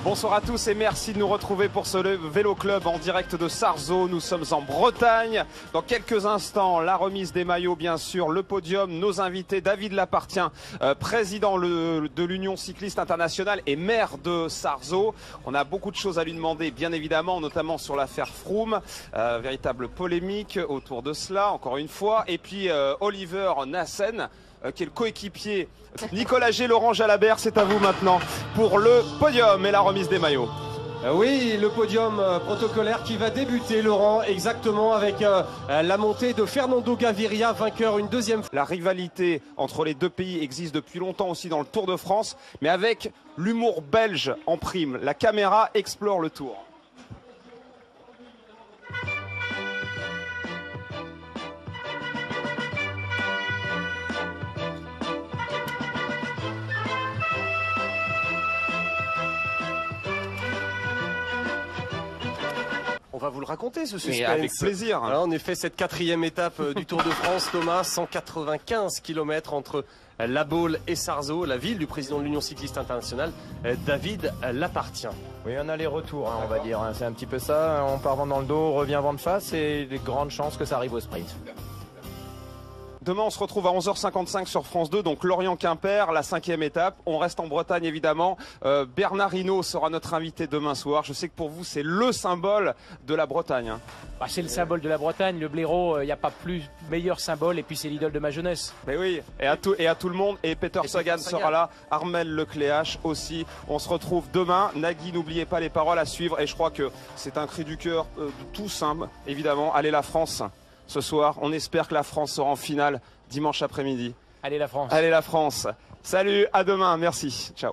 Bonsoir à tous et merci de nous retrouver pour ce Vélo Club en direct de Sarzeau. Nous sommes en Bretagne. Dans quelques instants, la remise des maillots, bien sûr, le podium, nos invités. David Lapartien, président de l'Union cycliste internationale et maire de Sarzeau. On a beaucoup de choses à lui demander, bien évidemment, notamment sur l'affaire Froome. Véritable polémique autour de cela, encore une fois. Et puis Oliver Nassen, qui est le coéquipier Nicolas G. Laurent Jalabert, c'est à vous maintenant pour le podium et la remise des maillots. Oui, le podium protocolaire qui va débuter, Laurent, exactement avec la montée de Fernando Gaviria, vainqueur une deuxième fois. La rivalité entre les deux pays existe depuis longtemps aussi dans le Tour de France, mais avec l'humour belge en prime. La caméra explore le Tour. On va vous le raconter, ce suspense. Et avec plaisir. Alors, en effet, cette quatrième étape du Tour de France, Thomas, 195 km entre La Baule et Sarzeau, la ville du président de l'Union cycliste internationale, David Lapartien. Oui, un aller-retour, on va dire. C'est un petit peu ça. On part vent dans le dos, on revient vent de face et des grandes chances que ça arrive au sprint. Demain, on se retrouve à 11h55 sur France 2, donc Lorient-Quimper, la 5e étape. On reste en Bretagne, évidemment. Bernard Hinault sera notre invité demain soir. Je sais que pour vous, c'est le symbole de la Bretagne. Bah, c'est le symbole de la Bretagne. Le blaireau, il n'y a pas plus meilleur symbole. Et puis, c'est l'idole de ma jeunesse. Mais oui, et à tout le monde. Et Peter Sagan sera là. Armel Lecléache aussi. On se retrouve demain. Nagui, n'oubliez pas les paroles à suivre. Et je crois que c'est un cri du cœur de tous, hein, évidemment. Allez, la France! Ce soir, on espère que la France sera en finale dimanche après-midi. Allez la France. Allez la France. Salut, à demain, merci. Ciao.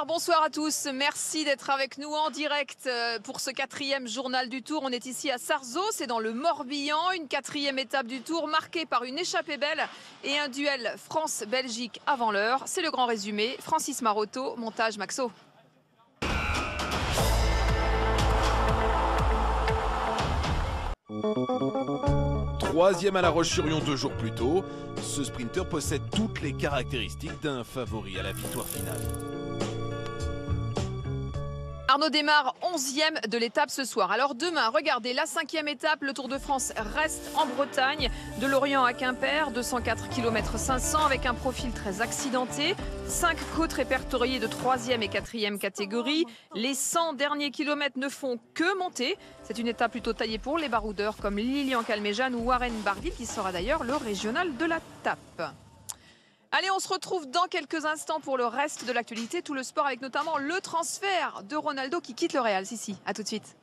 Bonsoir à tous. Merci d'être avec nous en direct pour ce 4e journal du Tour. On est ici à Sarzeau, c'est dans le Morbihan. Une 4e étape du Tour marquée par une échappée belle et un duel France-Belgique avant l'heure. C'est le grand résumé. Francis Marotto, montage Maxo. Troisième à La Roche-sur-Yon 2 jours plus tôt, ce sprinter possède toutes les caractéristiques d'un favori à la victoire finale. Arnaud démarre 11e de l'étape ce soir. Alors demain, regardez, la 5e étape, le Tour de France reste en Bretagne, de Lorient à Quimper, 204 km 500 avec un profil très accidenté. 5 côtes répertoriées de 3e et 4e catégorie. Les 100 derniers kilomètres ne font que monter. C'est une étape plutôt taillée pour les baroudeurs comme Lilian Calmejane ou Warren Barguil qui sera d'ailleurs le régional de la tape. Allez, on se retrouve dans quelques instants pour le reste de l'actualité, tout le sport avec notamment le transfert de Ronaldo qui quitte le Real. À tout de suite.